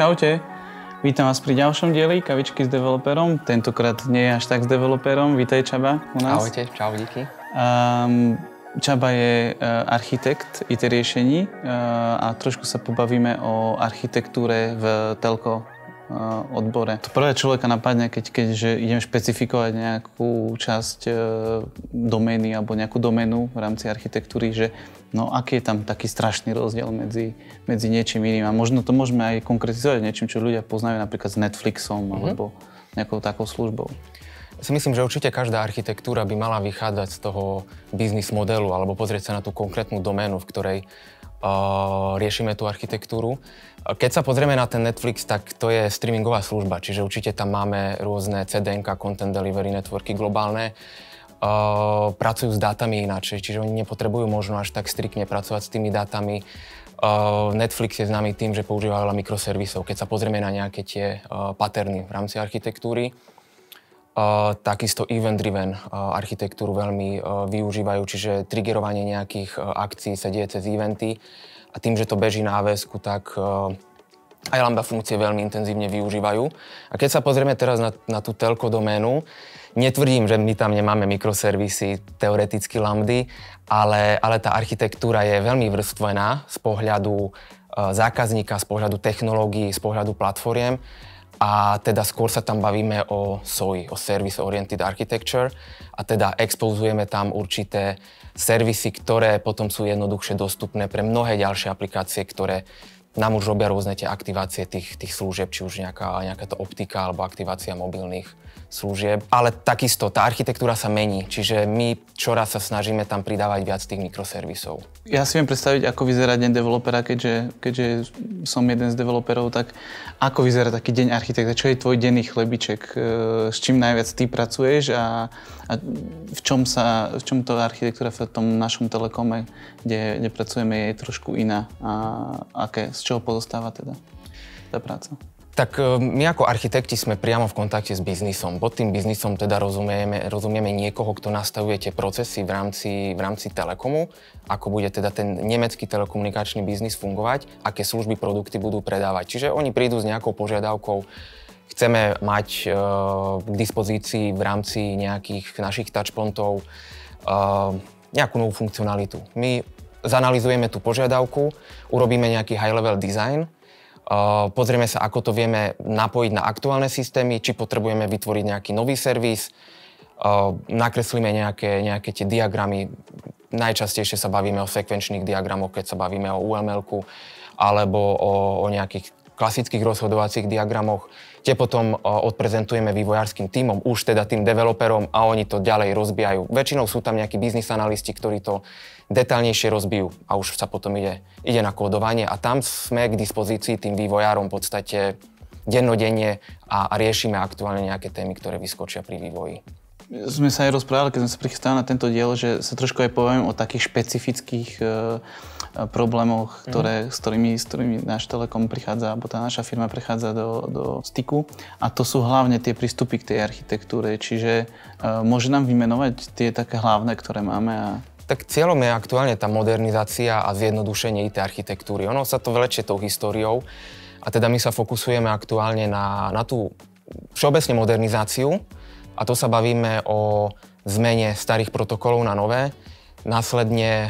Čaute. Vítam vás pri ďalšom dieli Kavičky s developerom. Tentokrát nie je až tak s developerom. Vítaj, Čaba, u nás. Ahojte, čau, díky. Čaba je architekt IT riešení a trošku sa pobavíme o architektúre v telko odbore. To prvé človeka napadne, keď idem špecifikovať nejakú časť domény alebo nejakú doménu v rámci architektúry, že no aký je tam taký strašný rozdiel medzi niečím iným. A možno to môžeme aj konkretizovať niečím, čo ľudia poznajú napríklad s Netflixom alebo nejakou takou službou. Ja si myslím, že určite každá architektúra by mala vychádzať z toho biznis modelu alebo pozrieť sa na tú konkrétnu doménu, v ktorej riešime tú architektúru. Keď sa pozrieme na ten Netflix, tak to je streamingová služba, čiže určite tam máme rôzne CDNka, Content Delivery Networky globálne. Pracujú s dátami ináč, čiže oni nepotrebujú možno až tak striktne pracovať s tými dátami. Netflix je známy tým, že používa veľa mikroservisov. Keď sa pozrieme na nejaké tie patterny v rámci architektúry, takisto event-driven architektúru veľmi využívajú, čiže triggerovanie nejakých akcií sa deje cez eventy a tým, že to beží na AWS-ku, tak aj Lambda funkcie veľmi intenzívne využívajú. A keď sa pozrieme teraz na tú telko doménu, netvrdím, že my tam nemáme mikroservisy, teoreticky Lambdy, ale tá architektúra je veľmi vrstvená z pohľadu zákazníka, z pohľadu technológií, z pohľadu platformiem. A teda skôr sa tam bavíme o SOI, o Service Oriented Architecture, a teda expozujeme tam určité servisy, ktoré potom sú jednoduchšie dostupné pre mnohé ďalšie aplikácie, ktoré nám už robia rôzne tie aktivácie tých služieb, či už nejaká tá optika alebo aktivácia mobilných služieb. Ale takisto tá architektúra sa mení, čiže my čoraz sa snažíme tam pridávať viac tých mikroservisov. Ja si viem predstaviť, ako vyzerá deň developera, keďže som jeden z developerov, tak ako vyzerá taký deň architekta? Čo je tvoj denný chlebiček? S čím najviac ty pracuješ a v čom to architektúra v tom našom telekome, kde pracujeme, je trošku iná? A z čoho pozostáva teda tá práca? Tak my ako architekti sme priamo v kontakte s biznisom. Pod tým biznisom teda rozumieme niekoho, kto nastavuje tie procesy v rámci telekomu, ako bude teda ten nemecký telekomunikačný biznis fungovať, aké služby, produkty budú predávať. Čiže oni prídu s nejakou požiadavkou, chceme mať k dispozícii v rámci nejakých našich touchpointov nejakú novú funkcionalitu. My zanalyzujeme tú požiadavku, urobíme nejaký high-level design, pozrieme sa, ako to vieme napojiť na aktuálne systémy, či potrebujeme vytvoriť nejaký nový servis, nakreslíme nejaké tie diagramy. Najčastejšie sa bavíme o sekvenčných diagramoch, keď sa bavíme o UML-ku, alebo o nejakých klasických rozhodovacích diagramoch. Tie potom odprezentujeme vývojárskym tímom, už teda tým developerom, a oni to ďalej rozbijajú. Väčšinou sú tam nejakí biznis analisti, ktorí to detailnejšie rozbijú a už sa potom ide na kódovanie a tam sme k dispozícii tým vývojárom v podstate dennodenne a riešime aktuálne nejaké témy, ktoré vyskočia pri vývoji. Sme sa aj rozprávali, keď sme sa prichystali na tento diel, že sa trošku aj poviem o takých špecifických problémoch, s ktorými náš Telekom prichádza, alebo tá naša firma prichádza do styku. A to sú hlavne tie prístupy k tej architektúre. Čiže môže nám vymenovať tie také hlavné, ktoré máme? Tak cieľom je aktuálne tá modernizácia a zjednodušenie IT architektúry. Ono sa to vlečie tou históriou a teda my sa fokusujeme aktuálne na tú všeobecne modernizáciu. A to sa bavíme o zmene starých protokolov na nové, následne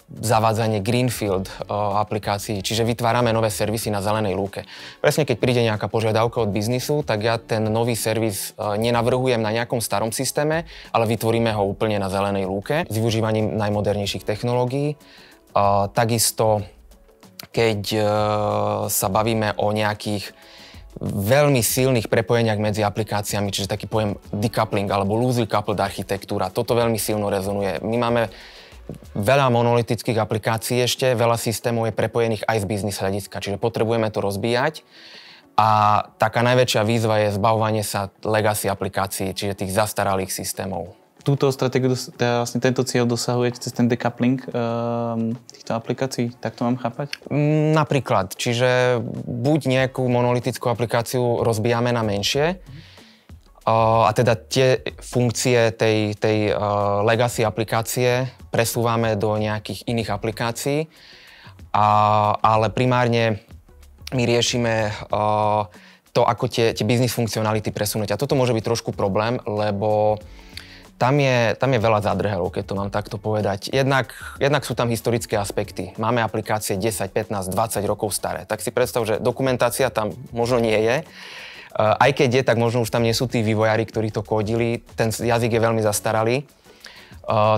zavádzanie greenfield aplikácií, čiže vytvárame nové servisy na zelenej lúke. Presne keď príde nejaká požiadavka od biznisu, tak ja ten nový servis nenavrhujem na nejakom starom systéme, ale vytvoríme ho úplne na zelenej lúke s využívaním najmodernejších technológií. Takisto, keď sa bavíme o nejakých veľmi silných prepojeniach medzi aplikáciami, čiže taký pojem decoupling alebo loosely coupled architektúra. Toto veľmi silno rezonuje. My máme veľa monolitických aplikácií ešte, veľa systémov je prepojených aj z biznis hľadiska, čiže potrebujeme to rozbíjať. A taká najväčšia výzva je zbavovanie sa legacy aplikácií, čiže tých zastaralých systémov. Túto stratégiu, vlastne tento cieľ dosahujete cez ten decoupling týchto aplikácií? Tak to mám chápať? Napríklad. Čiže buď nejakú monolitickú aplikáciu rozbijame na menšie, a teda tie funkcie tej legacy aplikácie presúvame do nejakých iných aplikácií, ale primárne my riešime to, ako tie business funkcionality presunúť. A toto môže byť trošku problém, lebo tam je veľa zadrhelov, keď to mám takto povedať. Jednak sú tam historické aspekty. Máme aplikácie 10, 15, 20 rokov staré. Tak si predstav, že dokumentácia tam možno nie je. Aj keď je, tak možno už tam nie sú tí vývojári, ktorí to kódili. Ten jazyk je veľmi zastaralý.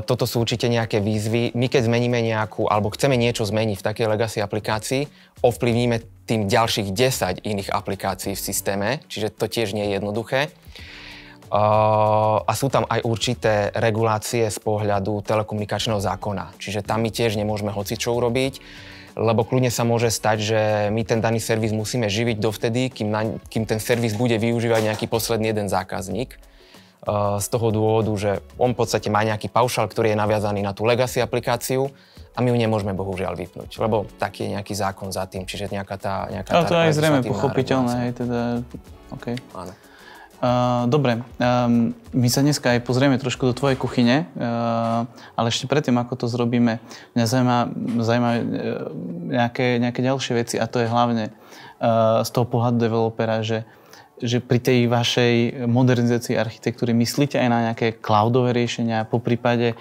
Toto sú určite nejaké výzvy. My keď zmeníme nejakú, alebo chceme niečo zmeniť v takej legacy aplikácii, ovplyvníme tým ďalších 10 iných aplikácií v systéme, čiže to tiež nie je jednoduché. A sú tam aj určité regulácie z pohľadu telekomunikačného zákona, čiže tam my tiež nemôžeme hocičo urobiť, lebo kľudne sa môže stať, že my ten daný servis musíme živiť dovtedy, kým ten servis bude využívať nejaký posledný jeden zákazník. Z toho dôvodu, že on v podstate má nejaký paušal, ktorý je naviazaný na tú legacy aplikáciu a my ju nemôžeme bohužiaľ vypnúť, lebo taký je nejaký zákon za tým, čiže nejaká tá ale to je zrejme pochopiteľné, hej, teda, OK. Áno. Dobre, my sa dneska aj pozrieme trošku do tvojej kuchyne, ale ešte predtým, ako to zrobíme, mňa zaujímajú nejaké ďalšie veci a to je hlavne z toho pohľadu developera, že pri tej vašej modernizácii architektúry myslíte aj na nejaké cloudové riešenia, poprípade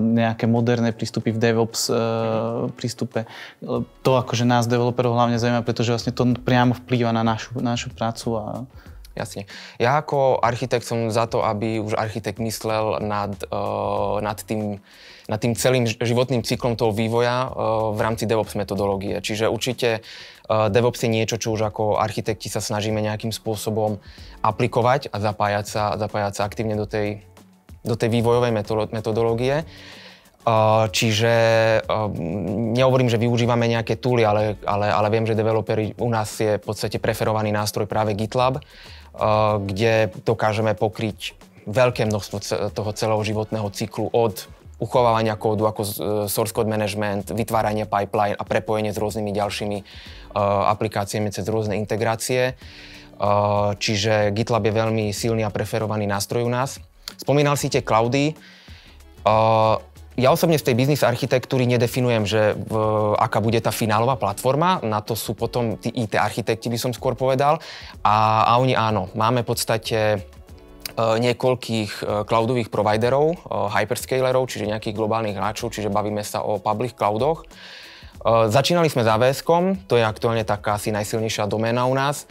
nejaké moderné prístupy v DevOps prístupe. To akože nás developerov hlavne zaujíma, pretože vlastne to priamo vplýva na našu prácu. Jasne. Ja ako architekt som za to, aby už architekt myslel nad tým celým životným cyklom toho vývoja v rámci DevOps metodológie. Čiže určite DevOps je niečo, čo už ako architekti sa snažíme nejakým spôsobom aplikovať a zapájať sa aktívne do tej vývojovej metodológie. Čiže nehovorím, že využívame nejaké tooly, ale viem, že developeri u nás je v podstate preferovaný nástroj práve GitLab, kde dokážeme pokryť veľké množstvo toho celého životného cyklu od uchovávania kódu ako source code management, vytváranie pipeline a prepojenie s rôznymi ďalšími aplikáciami cez rôzne integrácie. Čiže GitLab je veľmi silný a preferovaný nástroj u nás. Spomínal si tie cloudy. Ja osobne v tej business architektúry nedefinujem, že aká bude tá finálová platforma. Na to sú potom tí IT architekti, by som skôr povedal. A oni áno, máme v podstate niekoľkých cloudových providerov, hyperscalerov, čiže nejakých globálnych hráčov, čiže bavíme sa o public cloudoch. Začínali sme s AWS-kom, to je aktuálne taká asi najsilnejšia doména u nás.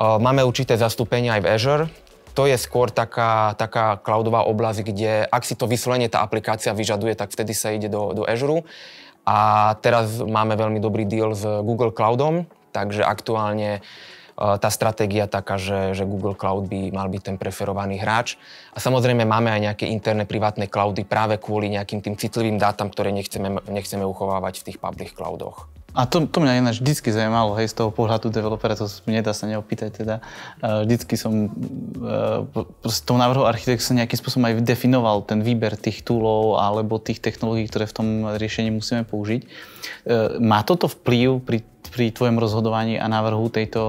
Máme určité zastúpenie aj v Azure. To je skôr taká cloudová oblasť, kde ak si to vyslovene tá aplikácia vyžaduje, tak vtedy sa ide do Azure. A teraz máme veľmi dobrý deal s Google Cloudom, takže aktuálne tá stratégia taká, že Google Cloud by mal byť ten preferovaný hráč. A samozrejme máme aj nejaké interné privátne cloudy práve kvôli nejakým tým citlivým dátam, ktoré nechceme uchovávať v tých public cloudoch. A to mňa ináč vždycky zaujímalo, hej, z toho pohľadu developera, to nedá sa neopýtať teda. Vždycky som proste tou návrhou architekt som nejakým spôsobom aj definoval ten výber tých toolov alebo tých technológií, ktoré v tom riešení musíme použiť. Má toto vplyv pri tvojom rozhodovaní a návrhu tejto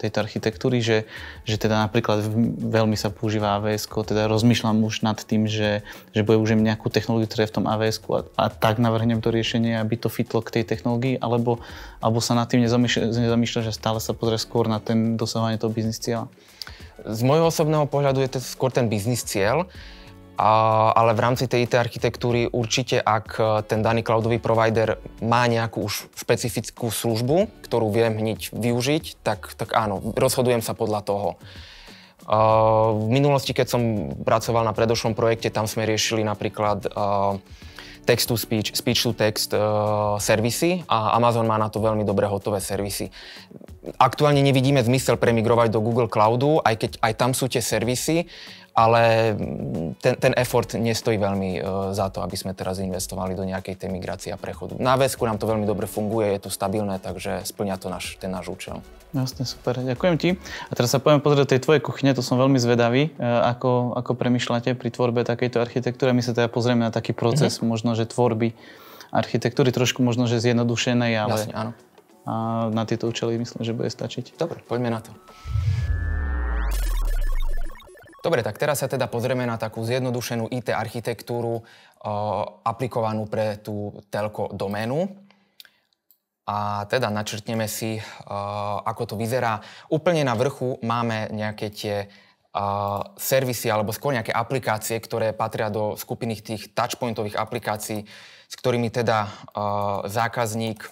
architektúry, že teda napríklad veľmi sa používa AWS-ko, teda rozmýšľam už nad tým, že bude už nejakú technológiu, ktorá je v tom AWS-ku a tak navrhnem to riešenie, aby to fitlo k tej technológii, alebo sa nad tým nezamýšľa, že stále sa pozrie skôr na ten dosahovanie toho biznis cieľa? Z môjho osobného pohľadu je to skôr ten biznis cieľ, ale v rámci tej IT architektúry určite, ak ten daný cloudový provider má nejakú už špecifickú službu, ktorú viem hneď využiť, tak áno, rozhodujem sa podľa toho. V minulosti, keď som pracoval na predošlom projekte, tam sme riešili napríklad text to speech, speech to text servisy a Amazon má na to veľmi dobré hotové servisy. Aktuálne nevidíme zmysel premigrovať do Google Cloudu, aj keď aj tam sú tie servisy, ale ten effort nestojí veľmi za to, aby sme teraz investovali do nejakej tej migrácie a prechodu. Na AWS-ku nám to veľmi dobre funguje, je to stabilné, takže splňa to ten náš účel. Jasne, super. Ďakujem ti. A teraz sa poďme pozrieť do tej tvojej kuchyne, to som veľmi zvedavý, ako premýšľate pri tvorbe takejto architektúry. My sa teda pozrieme na taký proces, možno, že tvorby architektúry, trošku možno, že zjednodušenej, ale jasne, áno. A na tieto účely myslím, že bude stačiť. Dobre, poďme na to. Dobre, tak teraz sa teda pozrieme na takú zjednodušenú IT architektúru aplikovanú pre tú telko doménu. a teda načrtneme si, ako to vyzerá. Úplne na vrchu máme nejaké tie servisy alebo skôr nejaké aplikácie, ktoré patria do skupiny tých touchpointových aplikácií, s ktorými teda zákazník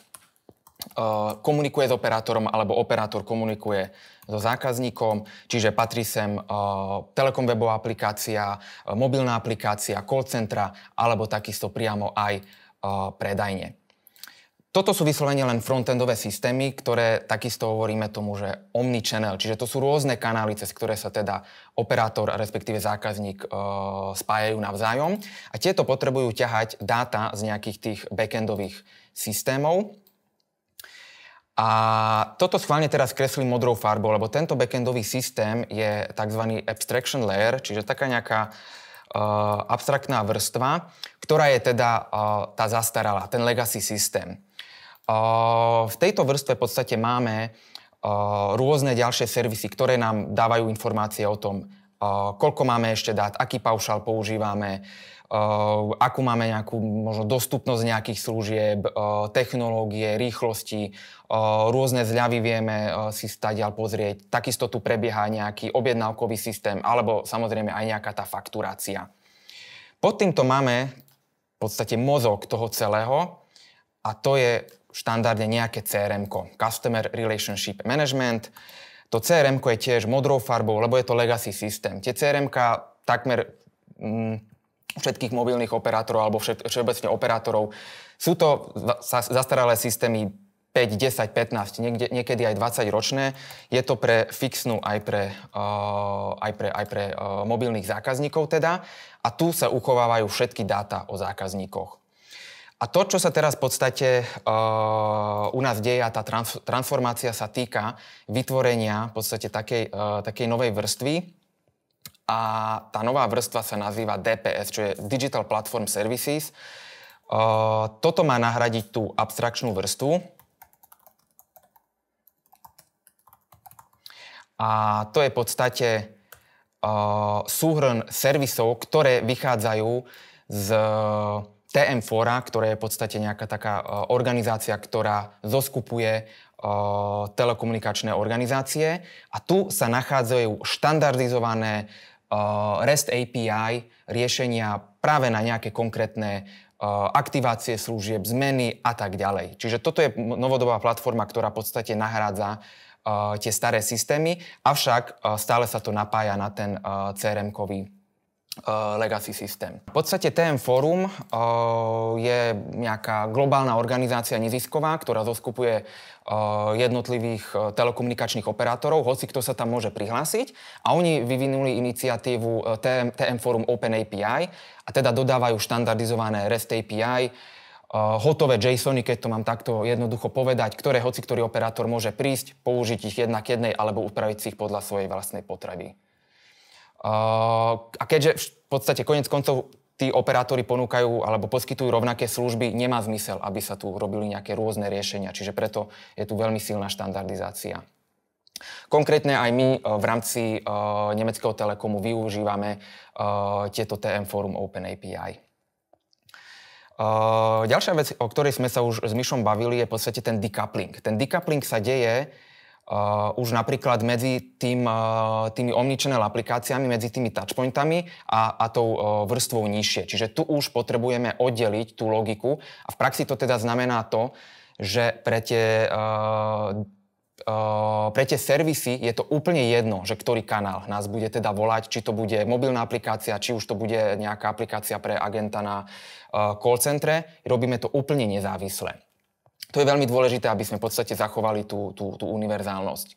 komunikuje s operátorom alebo operátor komunikuje so zákazníkom, čiže patrí sem telekom webová aplikácia, mobilná aplikácia, call centra alebo takisto priamo aj predajne. Toto sú vyslovene len frontendové systémy, ktoré takisto hovoríme tomu, že omnichannel, čiže to sú rôzne kanály, cez ktoré sa teda operátor, respektíve zákazník spájajú navzájom a tieto potrebujú ťahať dáta z nejakých tých backendových systémov. A toto schválne teraz kreslím modrou farbou, lebo tento backendový systém je tzv. Abstraction layer, čiže taká nejaká abstraktná vrstva, ktorá je teda tá zastaralá, ten legacy systém. V tejto vrstve v podstate máme rôzne ďalšie servisy, ktoré nám dávajú informácie o tom, koľko máme ešte dát, aký paušál používame, akú máme nejakú možno dostupnosť nejakých služieb, technológie, rýchlosti, rôzne zľavy vieme si stadiaľ pozrieť. Takisto tu prebieha nejaký objednávkový systém, alebo samozrejme aj nejaká tá fakturácia. Pod týmto máme v podstate mozog toho celého a to je štandardne nejaké CRM-ko, Customer Relationship Management. To CRM-ko je tiež modrou farbou, lebo je to legacy systém. Tie CRM-ka takmer všetkých mobilných operátorov alebo všeobecne operátorov sú to zastaralé systémy 5, 10, 15, niekedy aj 20 ročné. Je to pre fixnú aj pre mobilných zákazníkov teda. A tu sa uchovávajú všetky dáta o zákazníkoch. A to, čo sa teraz v podstate u nás deje, tá transformácia sa týka vytvorenia v podstate takej novej vrstvy. A tá nová vrstva sa nazýva DPS, čo je Digital Platform Services. Toto má nahradiť tú abstrakčnú vrstvu. A to je v podstate súhrn servisov, ktoré vychádzajú z TM Fora, ktoré je v podstate nejaká taká organizácia, ktorá zoskupuje telekomunikačné organizácie. A tu sa nachádzajú štandardizované REST API riešenia práve na nejaké konkrétne aktivácie služieb, zmeny a tak ďalej. Čiže toto je novodobá platforma, ktorá v podstate nahrádza tie staré systémy, avšak stále sa to napája na ten CRM-kový legacy systém. V podstate TM Forum je nejaká globálna organizácia nezisková, ktorá zoskupuje jednotlivých telekomunikačných operátorov, hoci kto sa tam môže prihlásiť. A oni vyvinuli iniciatívu TM Forum Open API a teda dodávajú štandardizované REST API, hotové JSONy, keď to mám takto jednoducho povedať, ktoré hoci ktorý operátor môže prísť, použiť ich jednak jednej alebo upraviť si ich podľa svojej vlastnej potreby. A keďže v podstate koniec koncov tí operátori ponúkajú alebo poskytujú rovnaké služby, nemá zmysel, aby sa tu robili nejaké rôzne riešenia. Čiže preto je tu veľmi silná štandardizácia. Konkrétne aj my v rámci nemeckého telekomu využívame tieto TM Forum Open API. Ďalšia vec, o ktorej sme sa už s Mišom bavili, je v podstate ten decoupling. Ten decoupling sa deje už napríklad medzi tými omnichannel aplikáciami, medzi tými touchpointami a tou vrstvou nižšie. Čiže tu už potrebujeme oddeliť tú logiku a v praxi to teda znamená to, že pre tie servisy je to úplne jedno, že ktorý kanál nás bude teda volať, či to bude mobilná aplikácia, či už to bude nejaká aplikácia pre agenta na call centre. Robíme to úplne nezávisle. To je veľmi dôležité, aby sme v podstate zachovali tú univerzálnosť.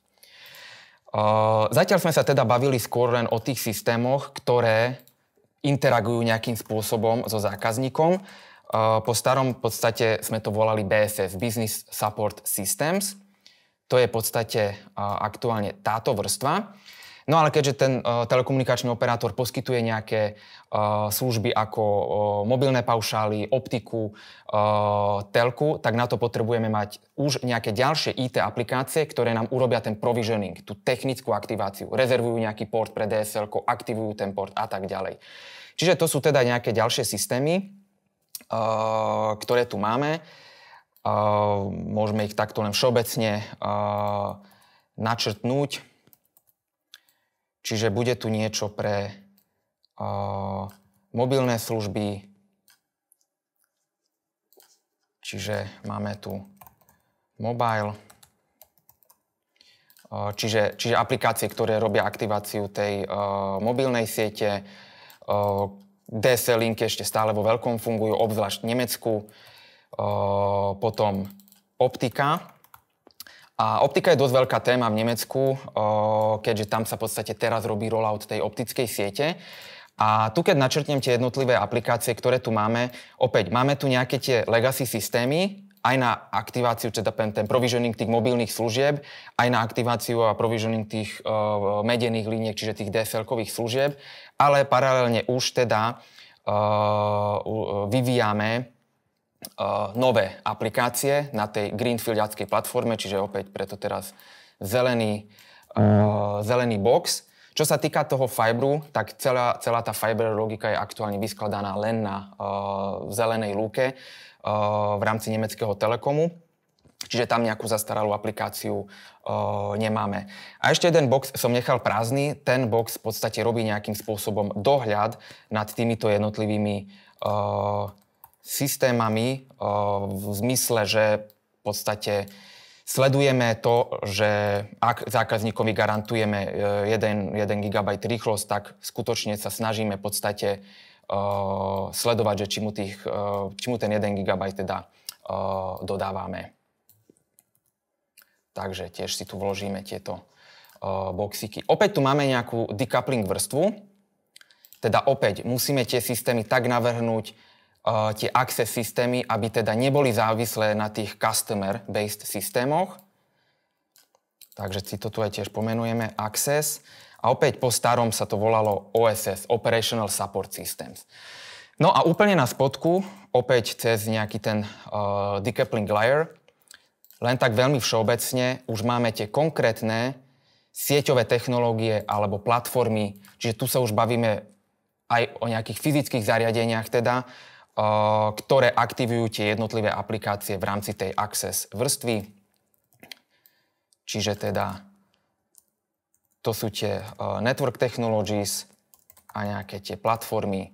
Zatiaľ sme sa teda bavili skôr len o tých systémoch, ktoré interagujú nejakým spôsobom so zákazníkom. Po starom v podstate sme to volali BSS, Business Support Systems. To je v podstate aktuálne táto vrstva. No ale keďže ten telekomunikačný operátor poskytuje nejaké služby ako mobilné paušály, optiku, telku, tak na to potrebujeme mať už nejaké ďalšie IT aplikácie, ktoré nám urobia ten provisioning, tú technickú aktiváciu, rezervujú nejaký port pre DSL, aktivujú ten port a tak ďalej. Čiže to sú teda nejaké ďalšie systémy, ktoré tu máme. Môžeme ich takto len všeobecne načrtnúť. Čiže bude tu niečo pre mobilné služby. Čiže máme tu mobile. Čiže aplikácie, ktoré robia aktiváciu tej mobilnej siete. DSL linky ešte stále vo veľkom fungujú, obzvlášť v Nemecku. Potom optika. A optika je dosť veľká téma v Nemecku, keďže tam sa v podstate teraz robí rollout tej optickej siete. A tu, keď načrtnem tie jednotlivé aplikácie, ktoré tu máme, opäť máme tu nejaké tie legacy systémy, aj na aktiváciu, teda ten provisioning tých mobilných služieb, aj na aktiváciu a provisioning tých medených liniek, čiže tých DSL-kových služieb, ale paralelne už teda vyvíjame nové aplikácie na tej greenfieldiackej platforme, čiže opäť preto teraz zelený box. Čo sa týka toho Fibru, tak celá tá Fiber logika je aktuálne vyskladaná len na zelenej lúke v rámci nemeckého Telekomu. Čiže tam nejakú zastaralú aplikáciu nemáme. A ešte jeden box som nechal prázdny. Ten box v podstate robí nejakým spôsobom dohľad nad týmito jednotlivými systémami v zmysle, že v podstate sledujeme to, že ak zákazníkovi garantujeme 1 GB rýchlosť, tak skutočne sa snažíme v podstate sledovať, že či mu ten 1 GB teda dodávame. Takže tiež si tu vložíme tieto boxíky. Opäť tu máme nejakú decoupling vrstvu. Teda opäť musíme tie systémy tak navrhnúť, tie access systémy, aby teda neboli závislé na tých customer-based systémoch. Takže si to tu aj tiež pomenujeme access. A opäť po starom sa to volalo OSS, Operational Support Systems. No a úplne na spodku, opäť cez nejaký ten decoupling layer, len tak veľmi všeobecne, už máme tie konkrétne sieťové technológie alebo platformy, čiže tu sa už bavíme aj o nejakých fyzických zariadeniach teda, ktoré aktivujú tie jednotlivé aplikácie v rámci tej access vrstvy. Čiže teda to sú tie network technologies a nejaké tie platformy.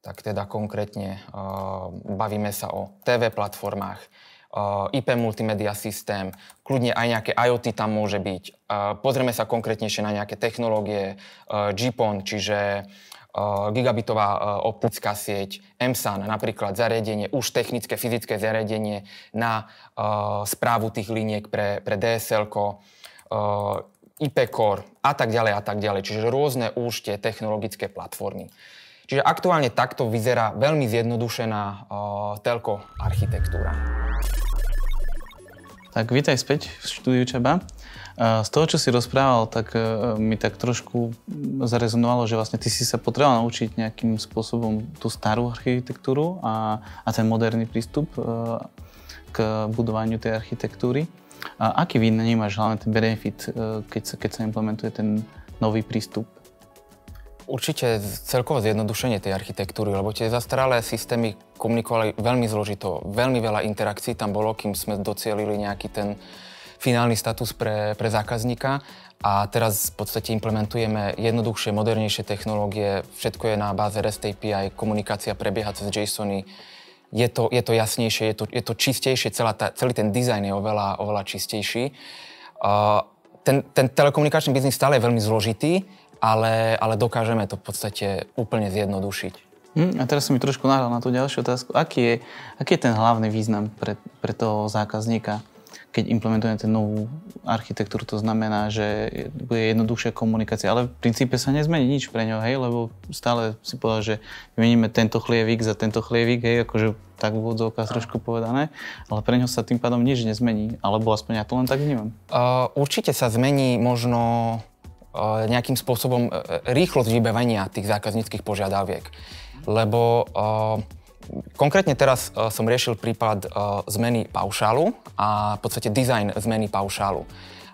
Tak teda konkrétne bavíme sa o TV platformách, IP multimedia systém, kľudne aj nejaké IoT tam môže byť. Pozrieme sa konkrétnejšie na nejaké technológie GPON, čiže gigabitová optická sieť, MSAN, napríklad zariadenie, už technické, fyzické zariadenie na správu tých liniek pre DSL-ko, IP Core a tak ďalej a tak ďalej. Čiže rôzne už tie technologické platformy. Čiže aktuálne takto vyzerá veľmi zjednodušená telko architektúra. Tak vítaj späť v štúdiu, Csaba. Z toho, čo si rozprával, tak mi tak trošku zarezonovalo, že vlastne ty si sa potreboval naučiť nejakým spôsobom tú starú architektúru a ten moderný prístup k budovaniu tej architektúry. A aký vnímaš hlavne ten benefit, keď sa implementuje ten nový prístup? Určite celkové zjednodušenie tej architektúry, lebo tie zastaralé systémy komunikovali veľmi zložito, veľmi veľa interakcií tam bolo, kým sme docielili nejaký ten finálny status pre zákazníka. A teraz v podstate implementujeme jednoduchšie, modernejšie technológie, všetko je na báze REST API, komunikácia prebieha cez JSONy. Je to jasnejšie, je to čistejšie, celý ten dizajn je oveľa čistejší. Ten telekomunikačný biznis stále je veľmi zložitý, ale dokážeme to v podstate úplne zjednodušiť. A teraz som mi trošku nahral na tú ďalšiu otázku. Aký je ten hlavný význam pre toho zákazníka, keď implementujeme tú novú architektúru? To znamená, že bude jednoduchšia komunikácia, ale v princípe sa nezmení nič pre ňo, hej, lebo stále si povedal, že vymeníme tento chlievik za tento chlievik, hej, akože tak v úvodzovkách trošku povedané, ale pre ňo sa tým pádom nič nezmení, alebo aspoň ja to len tak vnímam. Určite sa zmení možno nejakým spôsobom rýchlosť vybavenia tých zákazníckych požiadaviek. Lebo konkrétne teraz som riešil prípad zmeny paušálu a v podstate dizajn zmeny paušálu.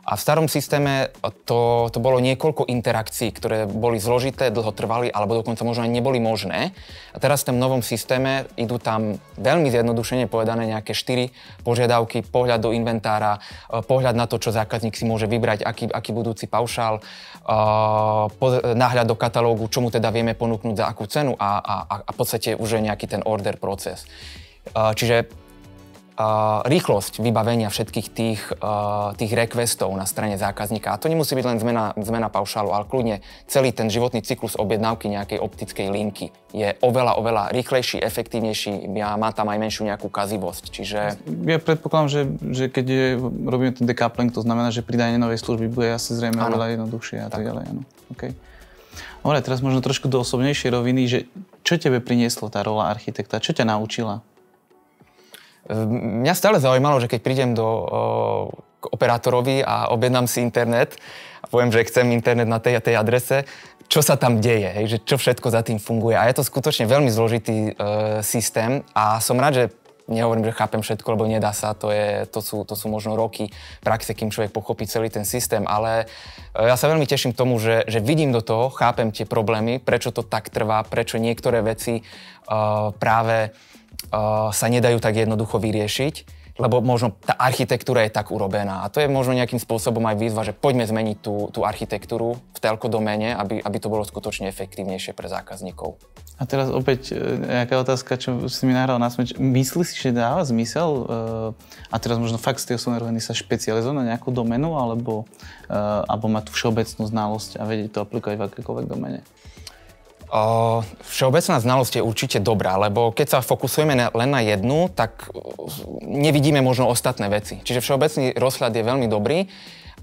A v starom systéme to bolo niekoľko interakcií, ktoré boli zložité, dlho trvali, alebo dokonca možno ani neboli možné. A teraz v tom novom systéme idú tam veľmi zjednodušene povedané nejaké 4 požiadavky, pohľad do inventára, pohľad na to, čo zákazník si môže vybrať, aký budúci paušál, náhľad do katalógu, čo mu teda vieme ponúknuť za akú cenu a v podstate už je nejaký ten order proces. Čiže rýchlosť vybavenia všetkých tých requestov na strane zákazníka. A to nemusí byť len zmena paušálu, ale kľudne celý ten životný cyklus objednávky nejakej optickej linky je oveľa rýchlejší, efektívnejší a má tam aj menšiu nejakú kazivosť. Čiže... Ja predpokladám, že keď robíme ten decoupling, to znamená, že pridanie novej služby bude asi zrejme oveľa jednoduchšie a tak ďalej. Áno. Okay. Dobre, teraz možno trošku do osobnejšej roviny, že čo tebe prinieslo tá rola architekta? Čo ťa naučila? Mňa stále zaujímalo, že keď prídem k operátorovi a objednám si internet a poviem, že chcem internet na tej a tej adrese, čo sa tam deje, hej, že čo všetko za tým funguje. A je to skutočne veľmi zložitý systém a som rád, že nehovorím, že chápem všetko, lebo nedá sa, to sú možno roky praxe, kým človek pochopí celý ten systém, ale ja sa veľmi teším tomu, že vidím do toho, chápem tie problémy, prečo to tak trvá, prečo niektoré veci práve sa nedajú tak jednoducho vyriešiť, lebo možno tá architektúra je tak urobená. A to je možno nejakým spôsobom aj výzva, že poďme zmeniť tú architektúru v telko doméne, aby to bolo skutočne efektívnejšie pre zákazníkov. A teraz opäť nejaká otázka, čo si mi nahral na smeč. Myslíš si, že dáva zmysel a teraz možno fakt z tej osobnej roviny sa špecializovať na nejakú doménu alebo mať tú všeobecnú znalosť a vedieť to aplikovať v akékoľvek doméne? Všeobecná znalosť je určite dobrá, lebo keď sa fokusujeme len na jednu, tak nevidíme možno ostatné veci. Čiže všeobecný rozhľad je veľmi dobrý,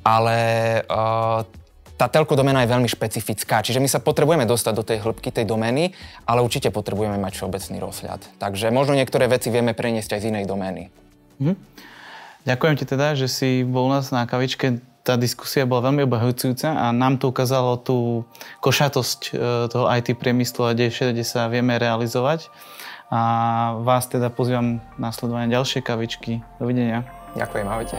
ale tá telko doména je veľmi špecifická. Čiže my sa potrebujeme dostať do tej hĺbky tej domény, ale určite potrebujeme mať všeobecný rozhľad. Takže možno niektoré veci vieme preniesť aj z inej domény. Ďakujem ti teda, že si bol u nás na kavičke. Tá diskusia bola veľmi obahujúca a nám to ukázalo tú košatosť toho IT priemyslu a kde sa vieme realizovať. A vás teda pozývam na sledovanie ďalšie kavičky. Dovidenia. Ďakujem, ahojte.